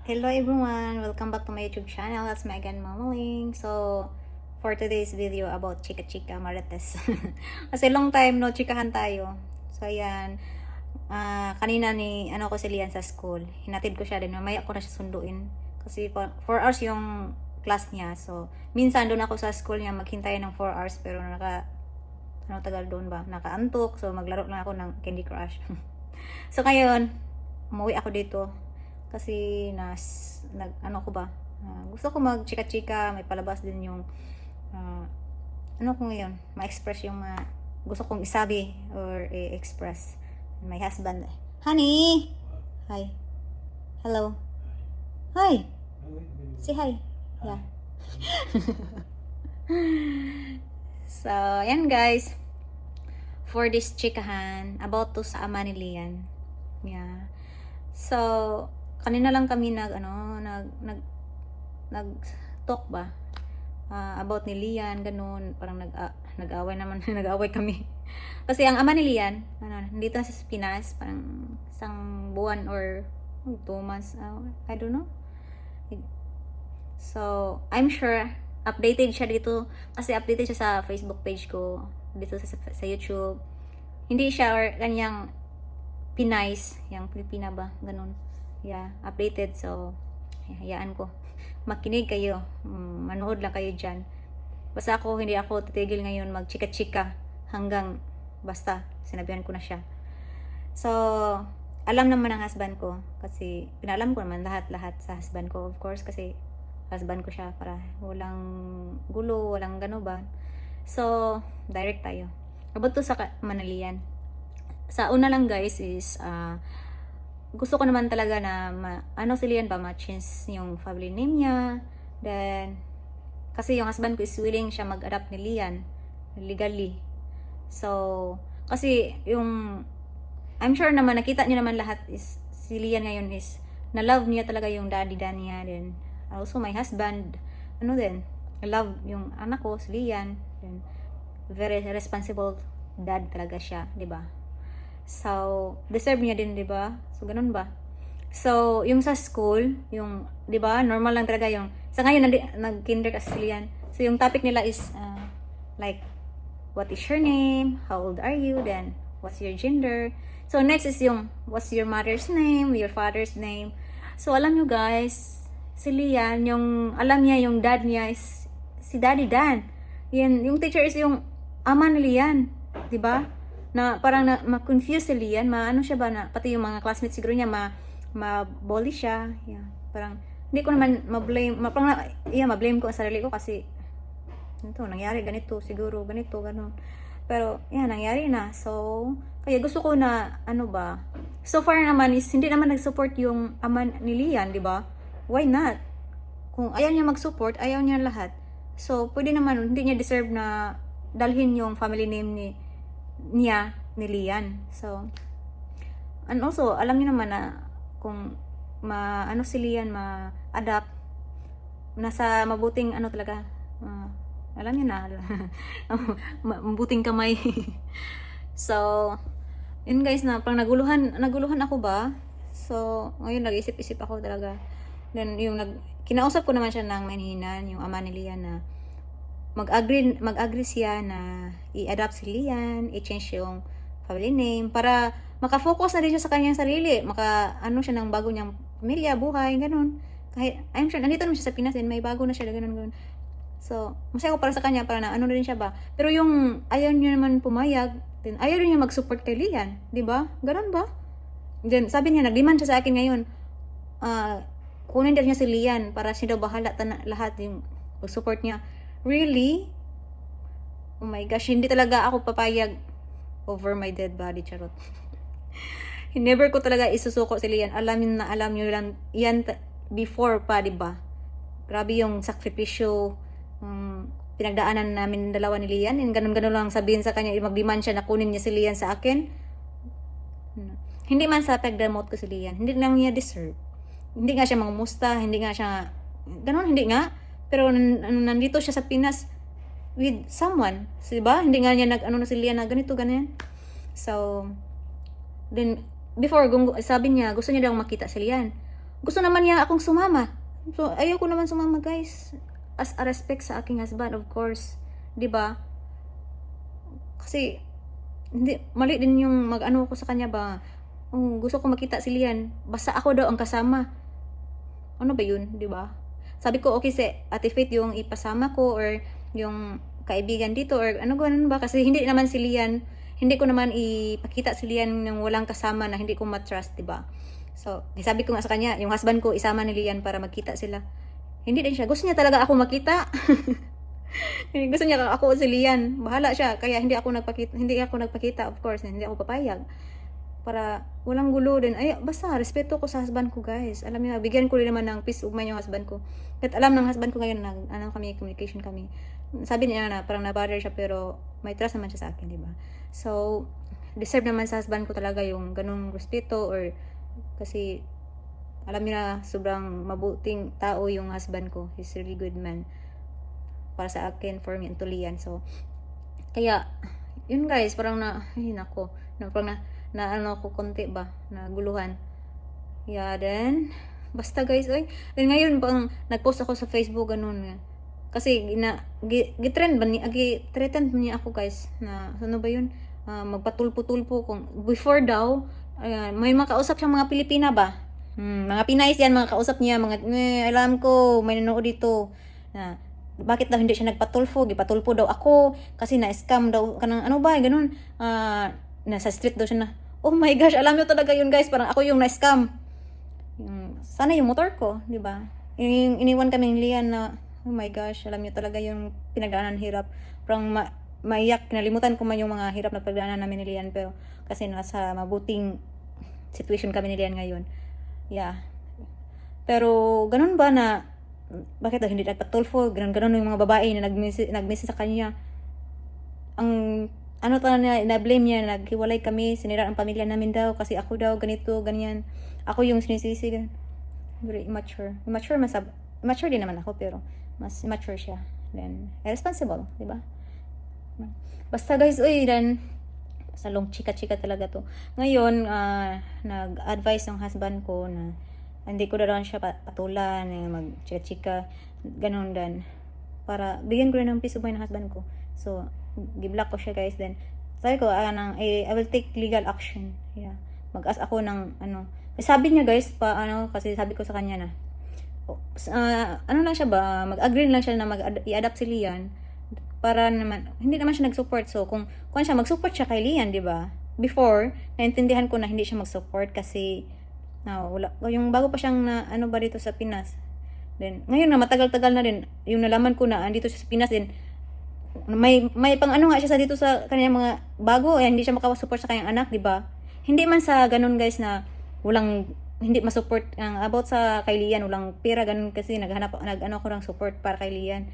Hello everyone, welcome back to my YouTube channel. That's Megan Mamaling. So, for today's video about chika-chika marites. Kasi long time no chikahan tayo. So, ayan. Kanina ano ko si Lian sa school. Hinatid ko siya din. Mamaya ako na siya sunduin. Kasi 4 hours yung class niya. So, minsan doon ako sa school niya maghintay ng 4 hours. Pero tagal doon ba? Nakaantok. So, maglaro lang ako ng Candy Crush. So, ngayon, umuwi ako dito. Kasi gusto ko mag-chika-chika, may palabas din yung ko ngayon, ma-express yung gusto kong isabi or i-express. My husband, honey, hi, hello, hi, say hi, yeah. So, yan guys, for this chikahan, about to sa ama ni Lian, yeah. So, kanina lang kami nag-talk ba about ni Lian, ganun, parang nag-away naman, nag-away kami. Kasi ang ama ni Lian, nandito na sa Pinas, parang isang buwan or 2 months, I don't know. So, I'm sure updated siya dito, kasi updated siya sa Facebook page ko, dito sa YouTube. Hindi siya or kanyang Pinays, yung Pilipina ba, ganun. Yeah, updated. So, hayaan ko. Makinig kayo. Manood lang kayo dyan. Basta hindi ako titigil ngayon mag-chika-chika hanggang basta sinabihan ko na siya. So, alam naman ng husband ko kasi pinalam ko naman lahat-lahat sa husband ko, of course, kasi husband ko siya para walang gulo, walang gano ba. So, direct tayo. About to sa Manalian. Sa una lang guys is gusto ko naman talaga na si Lian ba ma-change yung family name niya. Then kasi yung husband ko is willing siya mag-adopt ni Lian legally. So kasi I'm sure naman nakita niyo naman lahat is si Lian ngayon is na love niya talaga yung daddy niya. Then also my husband I love yung anak ko si Lian. Then very responsible dad talaga siya, 'di ba? So, deserve niya din, 'di ba? So, ganun ba? So, yung sa school, 'di ba? Normal lang talaga yung sa ngayon nag-kinder kasi Lian. So, yung topic nila is like what is your name? How old are you? Then what's your gender? So, next is yung what's your mother's name, your father's name. So, alam nyo guys, si Lian, alam niya yung dad niya is si Daddy Dan. Yan, yung teacher is yung ama ni Lian, 'di ba? Na parang ma-confuse si Lian, siya ba na pati yung mga classmates siguro niya ma-bully siya. Yeah, parang hindi ko naman ma-blame, ma-blame ko ang sarili ko kasi nangyari ganito siguro, ganito ganun. Pero nangyari na. So, kaya gusto ko na so far naman is hindi naman nag-support yung ama ni Lian, 'di ba? Why not? Kung ayaw niya mag-support, ayaw niya lahat. So, pwede naman hindi niya deserve na dalhin yung family name ni Lian. So, and also, alam niyo naman na kung si Lian ma-adapt, nasa mabuting talaga, alam niyo na, mabuting kamay. So, yun guys na, parang naguluhan ako ba? So, ngayon nag-isip-isip ako talaga. Then, kinausap ko naman siya ng manhinan, yung ama ni Lian na, mag-agree siya na i-adopt si Lian, i-change yung family name para maka-focus na din siya sa kanyang sarili, siya ng bago niyang pamilya, buhay, ganun. Kahit I'm sure nandito naman siya sa Pinas din, may bago na siya, ganun. So, masaya ko para sa kanya para na din siya ba. Pero yung ayaw niya naman pumayag, then ayaw rin niya mag-support kay Lian, 'di ba? Ganun ba? Then sabi niya nag-demand siya sa akin ngayon. Kunin din niya si Lian para siya daw bahala lahat yung support niya. Really? Oh my gosh, hindi talaga ako papayag over my dead body, charot. Never ko talaga isusuko si Lian. Alam niyo lang yan before pa, 'di ba? Grabe yung sakripisyo pinagdaanan namin dalawa ni Lian. Ganun-ganun lang sabihin sa kanya, mag-demand siya na kunin niya si Lian sa akin. Hindi man sa pag-demote ko si Lian. Hindi lang niya deserve. Hindi nga siya mangumusta, hindi nga siya ganun, hindi nga. Pero nandito siya sa Pinas with someone, diba? Hindi nga niya na si Lian na ganito, ganyan. So, then, before, sabi niya, gusto niya daw makita si Lian. Gusto naman niya akong sumama. So, ayoko naman sumama, guys. As a respect sa aking husband, of course. 'Di ba? Kasi, hindi, mali din yung mag-ano ko sa kanya ba. Oh, gusto ko makita si Lian. Basta ako daw ang kasama. Ano ba yun, 'di ba? Sabi ko, okay, si Ate Faith yung ipasama ko or yung kaibigan dito or ano ganun ba? Kasi hindi naman si Lian, hindi ko naman ipakita si Lian ng walang kasama na hindi ko matrust, 'di ba? So, sabi ko nga sa kanya, yung husband ko isama ni Lian para magkita sila. Hindi din siya. Gusto niya talaga ako makita. Gusto niya ako si Lian. Bahala siya. Kaya hindi ako nagpakita, of course. Hindi ako papayag. Para walang gulo din. Ay, basta, respeto ko sa husband ko, guys. Alam niyo, bigyan ko rin naman ng peace of mind yung husband ko. Kahit alam ng husband ko ngayon na, communication kami. Sabi niya na, parang na-bother siya, pero may trust naman siya sa akin, di ba? So, deserve naman sa husband ko talaga yung ganung respeto or kasi alam niyo na sobrang mabuting tao yung husband ko. He's really good man para sa akin, for me, and to Lian. So, kaya, yun guys, parang ay nako, parang ano ko konti ba, naguluhan. Yeah, then, basta guys, oy. Then ngayon, pang nagpost ako sa Facebook, ganun nga. Kasi, gitrend ba threatened niya ako guys, na, ano ba yun, magpatulpo-tulpo kung, before daw, may makausap siyang mga Pilipina ba? Mga Pinays yan, mga kausap niya, alam ko, may nanood dito. Bakit daw hindi siya nagpatulfo? Gipatulpo daw ako kasi na-scam daw kanang ano ba, ganun. Nasa street daw siya na. Oh my gosh, alam niyo talaga yun guys, parang ako yung na-scam. Sana yung motor ko, di ba? Iniwan kami ni Lian na, oh my gosh, alam niyo talaga yung pinagdaanan hirap. Parang maiyak, nalimutan ko man yung mga hirap na pagdaanan namin ni Lian, pero kasi nasa mabuting situation kami ni Lian ngayon. Yeah. Pero ganun ba na bakit daw hindi nagpatulfo? Ganun yung mga babae na nag-message sa kanya. Ang ano ta na blame niya, naghiwalay kami, sinira ang pamilya namin daw kasi ako daw ganito, ganyan. Ako yung sinisisi. Very immature. Immature din naman ako pero mas immature siya. Then irresponsible, di ba? Basta guys, then salong chika-chika talaga to. Ngayon, nag-advise ng husband ko na hindi ko na siya patulan, mag-chika-chika, ganun din. Para bigyan ko rin ng peace of mind ng husband ko. So, giblock ko siya guys. Then, sabi ko, I will take legal action. Yeah. Mag-ask ako ng, sabi niya guys, kasi sabi ko sa kanya na, lang siya ba, mag-agree lang siya na i-adapt si Lian para naman, hindi naman siya nag-support. So, kung siya, mag-support siya kay Lian, di ba? Before, naintindihan ko na hindi siya mag-support kasi, wala, yung bago pa siyang dito sa Pinas. Then, ngayon na, matagal-tagal na rin, yung nalaman ko na, andito siya sa Pinas din, may pang nga siya dito sa kanyang mga bago, hindi siya makapag-support sa kanyang anak, di ba? Hindi man sa ganun guys na, hindi ma-support, about sa kay Lian, walang pera, ganun kasi, ko ng support para kay Lian.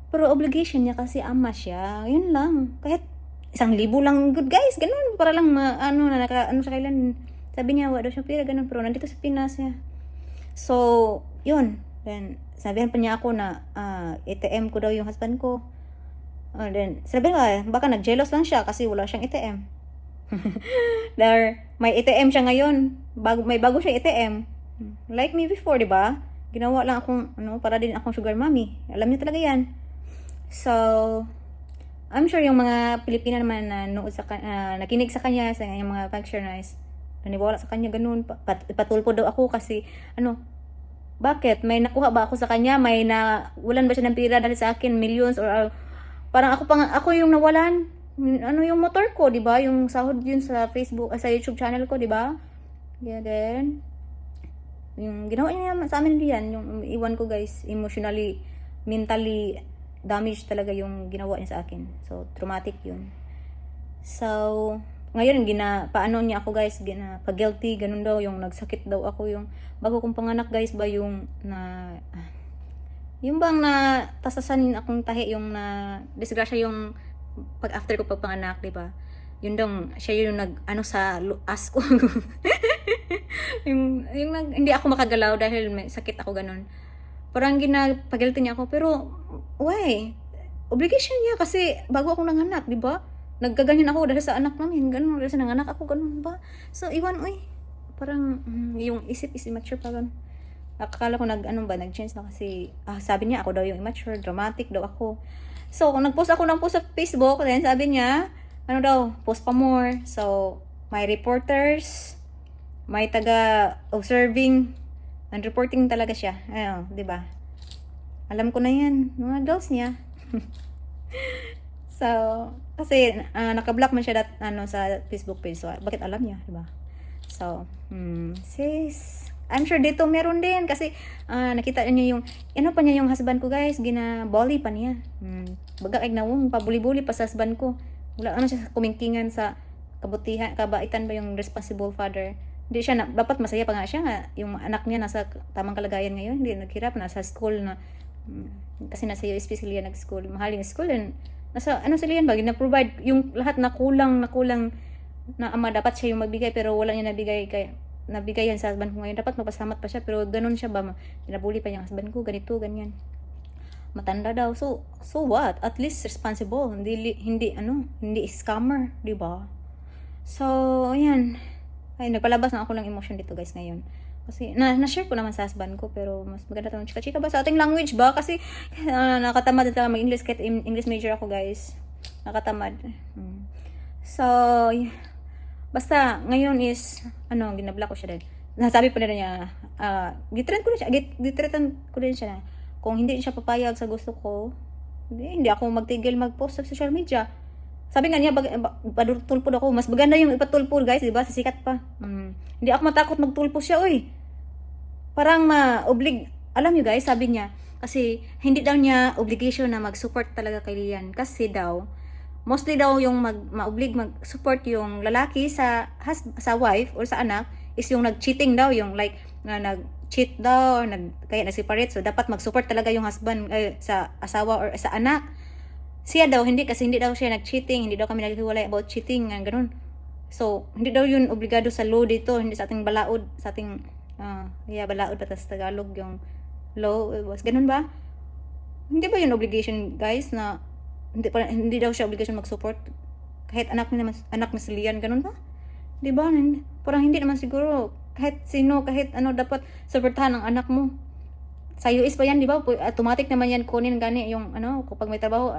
Pero obligation niya kasi ama siya. Yun lang. Kahit 1,000 lang good guys. Ganun. Para lang sa kailan. Sabi niya, wala daw siya pira. Ganun. Pero nandito sa Pinas niya. So, yun. Then, sabihan pa niya ako na ATM ko daw yung husband ko. Then, sabi nga, baka nag-jealous lang siya kasi wala siyang ATM. May ATM siya ngayon. May bago siya ATM. Like me before, di ba? Ginawa lang akong, para din akong sugar mommy. Alam niyo talaga yan. So, I'm sure yung mga Pilipina naman na nakinig sa kanya, sa yung mga picture na naniwala sa kanya, ganun, patulpo daw ako kasi, bakit? May nakuha ba ako sa kanya? Walan ba siya ng pira dahil sa akin, millions, or parang ako yung nawalan, yung motor ko, di ba? Yung sahod yun sa Facebook, sa YouTube channel ko, di ba? Yeah, then, yung ginawa niya sa amin diyan, yung iwan ko guys, emotionally, mentally, damage talaga yung ginawa niya sa akin. So, traumatic yun. So, ngayon, paano niya ako guys, pag-guilty, ganun daw, yung nagsakit daw ako, yung bago kong panganak guys ba, yung bang tasasan akong tahi, yung disgrasya yung after ko pagpanganak, di ba? Yun daw, siya yung sa as ko. Hindi ako makagalaw dahil may sakit ako, ganun. Parang ginapagalitan niya ako, pero why? Obligation niya kasi bago ako nanganak, di ba? nagkaganyan ako dahil sa anak namin, ganun, dahil sa nanganak ako, ganun ba? So, iwan, uy, parang, yung isip is immature pa ganun. Akala ko nag-change na kasi, sabi niya, ako daw yung immature, dramatic daw ako. So, nag-post ako ng post sa Facebook, then sabi niya, ano daw, post pa more. So, may reporters, may taga-observing, and reporting talaga siya. Ayun, di ba? Alam ko na yan, mga girls niya. So, kasi naka-block man siya sa Facebook page. So, bakit alam niya, di ba? So, sis, I'm sure dito meron din kasi nakita niyo yung ano pa niya yung husband ko, guys, gina-bully pa niya. Baga kay nawong pabuli-buli pa sa husband ko. Wala naman siya kumingkingan sa kabutihan, kabaitan ba yung responsible father. Hindi siya dapat masaya pa nga siya nga yung anak niya nasa tamang kalagayan ngayon, hindi naghirap nasa school na kasi nasa USP sila nag-school, mahaling school and nasa ano sila yan ba, na-provide yung lahat na kulang na ama dapat siya yung magbigay pero wala niya nabigay yan sa husband ko ngayon. Dapat mapasalamat pa siya pero ganun siya ba, pinabuli pa yung husband ko, ganito, ganyan. Matanda daw. So what? At least responsible. Hindi scammer, di ba? So, ayan. Ay, nagpalabas na ako ng emotion dito, guys, ngayon. Kasi, na-share ko naman sa husband ko, pero mas maganda itong chika-chika ba sa ating language ba? Kasi, nakatamad talaga mag-English, kahit English major ako, guys. Nakatamad. So, basta, ngayon is, ginabla ko siya din. Nasabi pa na niya, gitretan ko din siya na, kung hindi siya papayag sa gusto ko, hindi ako magtigil mag-post sa social media. Sabi nga niya, padulpod ako. Mas maganda yung ipatulpod, guys, diba? Sisikat pa. Hindi ako matakot magtulpo siya, oy. Parang alam niyo, guys, sabi niya, kasi hindi daw niya obligation na mag-support talaga kay Lian. Kasi daw, mostly daw yung ma-oblig mag-support yung lalaki sa wife or sa anak is yung nag-cheating daw, yung like, nag-cheat daw, kaya nag-separate. So, dapat mag-support talaga yung husband sa asawa or sa anak. Siya daw, hindi, kasi hindi daw siya nag-cheating, hindi daw kami naghiwalay about cheating, ganun. So, hindi daw yun obligado sa law dito, hindi sa ating balaod, sa ating, balaod pa sa Tagalog yung law, was ganun ba? Hindi ba yun obligation, guys, na hindi daw siya obligation mag-support kahit anak na si Lian, ganun ba? Di ba? Parang hindi naman siguro kahit sino, kahit dapat supportahan ng anak mo. Sa US pa yan, di ba? Automatic naman yan kunin gani yung kapag may trabaho,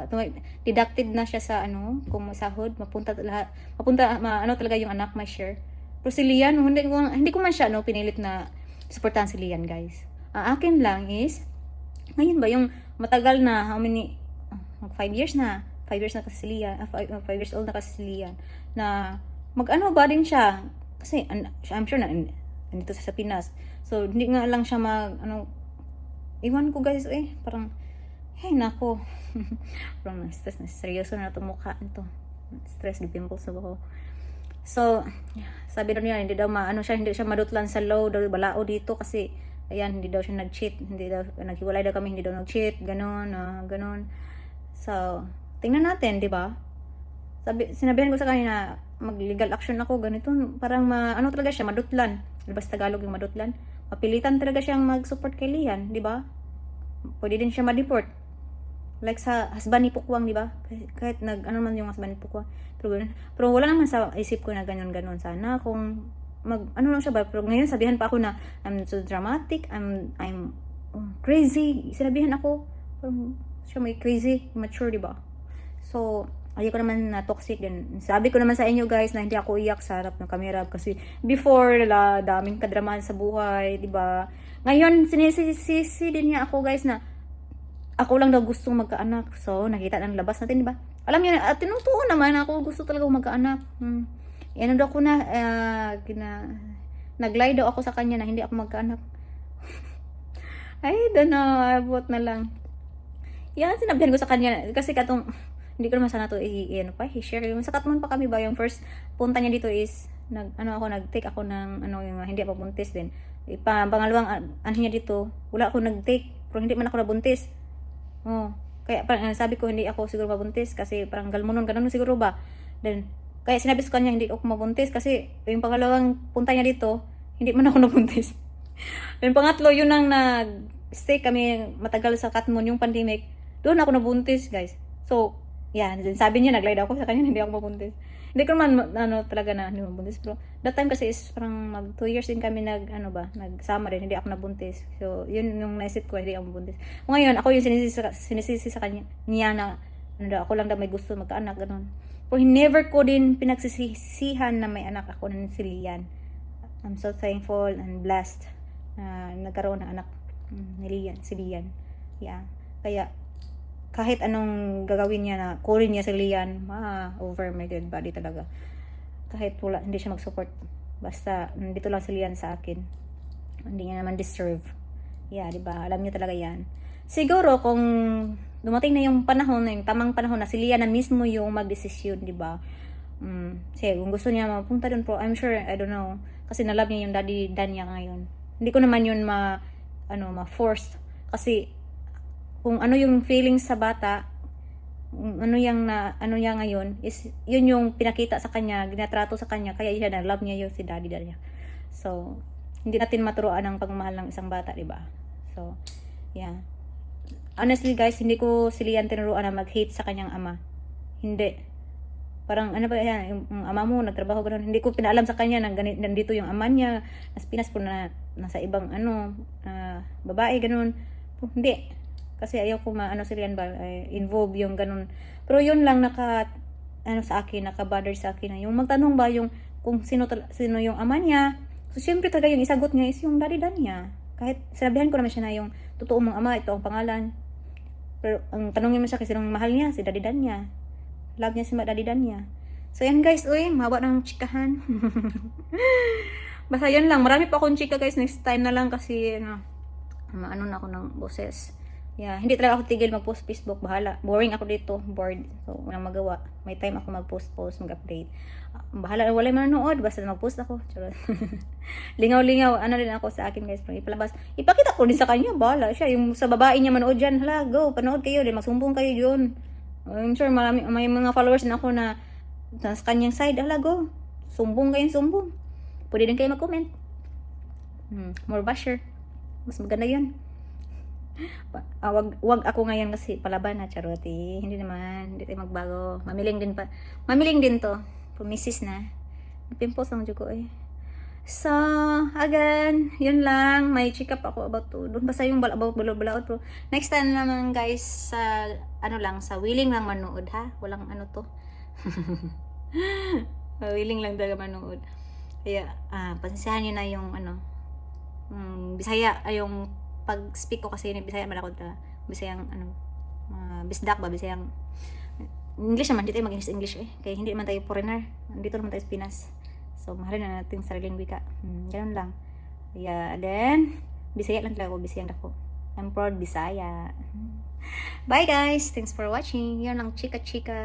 deducted na siya sa kung sahod, mapunta talaga yung anak, may share. Pero si Lian, hindi ko man siya pinilit na supportahan si Lian, guys. Ang akin lang is ngayon ba yung matagal na, how many 5 years na. 5 years na kasi si Lian, 5 years old na kasi si Lian, na ba din siya kasi I'm sure na nandito sa Pinas. So hindi nga lang siya iwan ko, guys, parang nako. Parang stress na, seryoso na itong mukha nito. Stress, pimples sa buko. So, sabi daw niya, hindi siya madutlan sa law, daw balao dito kasi, ayan, hindi daw siya nag-cheat, hindi daw, naghiwalay daw kami, hindi daw nag-cheat, ganon. So, tingnan natin, di ba? Sinabihan ko sa kanya na mag-legal action ako, ganito, parang talaga siya, madutlan. Labas Tagalog yung madutlan. Mapilitan talaga siyang mag-support kay Lian, di ba? Pwede din siya ma-deport. Like sa husband ni Pukwang, di ba? Kahit man yung husband ni Pukwang. Pero wala naman sa isip ko na ganun-ganun. Sana kung lang siya ba? Pero ngayon sabihan pa ako na I'm so dramatic, I'm crazy. Sinabihan ako, parang siya may crazy, mature, di ba? So, ayoko naman na toxic din. Sabi ko naman sa inyo, guys, na hindi ako iyak sa harap ng camera kasi before daming kadramahan sa buhay, 'di ba? Ngayon sinisisi din niya ako, guys, na ako lang daw gustong magkaanak. So, nakita ng labas natin, 'di ba? Alam niyo, tinutuon naman ako gusto talaga magkaanak. Daw ko na nag-lie daw ako sa kanya na hindi ako magkaanak. Ay, don't know, abot na lang. Yan, sinabihan ko sa kanya kasi hindi ko naman sana to i-share. Yung sa Katmon pa kami ba, yung first punta niya dito is, nag-take ako ng, yung hindi ako buntis din. Pangalawang, niya dito, wala ako nag-take, pero hindi man ako nabuntis. Kaya parang sabi ko, hindi ako siguro mabuntis, kasi parang galmonon, ganun siguro ba. Then, kaya sinabi ko kanya, hindi ako mabuntis, kasi yung pangalawang punta niya dito, hindi man ako nabuntis. Yung pangatlo, yun ang nag-stay kami matagal sa Katmon, yung pandemic, doon ako nabuntis, guys. So, Yeah, sabi niya, nag-lie ako sa kanya, hindi ako mabuntis. Hindi ko naman, talaga na, hindi mabuntis. Pero, that time kasi is parang 2 years din kami nagsama rin, hindi ako nabuntis. So, yun yung naisip ko, hindi ako mabuntis. Ngayon, ako yung sinisisi sa kanya, niya na, ako lang daw may gusto magkaanak, ganun. Pero never ko din pinagsisihan na may anak ako na si Lian. I'm so thankful and blessed na nagkaroon ng anak ni Lian, si Lian. Yeah. Kaya, kahit anong gagawin niya na kunin niya si Lian, over my dead body talaga. Kahit wala, hindi siya mag-support. Basta, nandito lang si Lian sa akin. Hindi niya naman deserve. Yeah, diba? Alam niya talaga yan. Siguro, kung dumating na yung panahon, yung tamang panahon na si Lian na mismo yung magdesisyon, diba? Kasi kung gusto niya mapunta dun, pero I'm sure, I don't know, kasi nalab niya yung daddy Dan niya ngayon. Hindi ko naman yun ma-forced. Kasi, kung ano yung feelings sa bata, ano niya ngayon, is yun yung pinakita sa kanya, ginatrato sa kanya, kaya siya na-love niya yung si daddy niya. So, hindi natin maturuan ang pagmamahal ng isang bata, diba? So, yeah. Honestly guys, hindi ko si Lian tinuruan na mag-hate sa kanyang ama. Hindi. Parang ano ba yan, yung ama mo nagtrabaho ganoon, hindi ko pinaalam sa kanya na nandito yung ama niya, nas Pinas po na nasa ibang babae ganoon. Hindi. Kasi ayaw ko si Lian ba involve yung ganun. Pero yun lang sa akin, naka-bother sa akin na yung magtanong ba yung kung sino yung ama niya. So syempre talaga yung isagot niya is yung daddy Dan niya. Kahit sinabihan ko naman siya na yung totoo mong ama, ito ang pangalan. Pero ang tanongin mo siya kasi sinong mahal niya, si daddy Dan niya. Love niya si daddy Dan niya. So yan guys, mahaba ng chikahan. Basta yun lang, marami pa akong chika guys, next time na lang kasi na ako ng boses. Yeah, hindi talaga ako tigil mag-post Facebook, bahala. Boring ako dito, bored. So, walang magawa. May time ako mag-post, mag-update. Bahala, wala manonood, basta mag-post ako. Lingaw-lingaw, rin ako sa akin guys, ipalabas. Ipakita ko din sa kanya, bahala siya. Yung sa babae niya manood dyan, hala, go, panood kayo, magsumbong kayo yun. I'm sure may mga followers na ako na sa kanyang side, hala, go. Sumbong kayo, sumbong. Pwede din kayo mag-comment. More basher. Mas maganda yun. Wag ako ngayon kasi palaban na charoti. Hindi naman, hindi tayo magbago. Mamiling din to. Pumisis na. Pimples ang jugo So, again, yun lang. May check up ako about to. Doon basta yung about balaod pero next time naman guys sa sa willing lang manood ha. Walang to. Willing lang talaga manood. Kaya pasensyahan niyo na yung Bisaya yung pag-speak ko kasi Bisaya man ako Bisayang bisdak ba Bisayang English naman, dito tayo mag-English kaya hindi naman tayo foreigner, dito naman tayo sa Pinas, so mahalin na natin sariling wika. Ganun lang. Kaya then Bisaya lang talaga ako, Bisayang ako. I'm proud Bisaya. Bye guys, thanks for watching. Yan ang chika chika.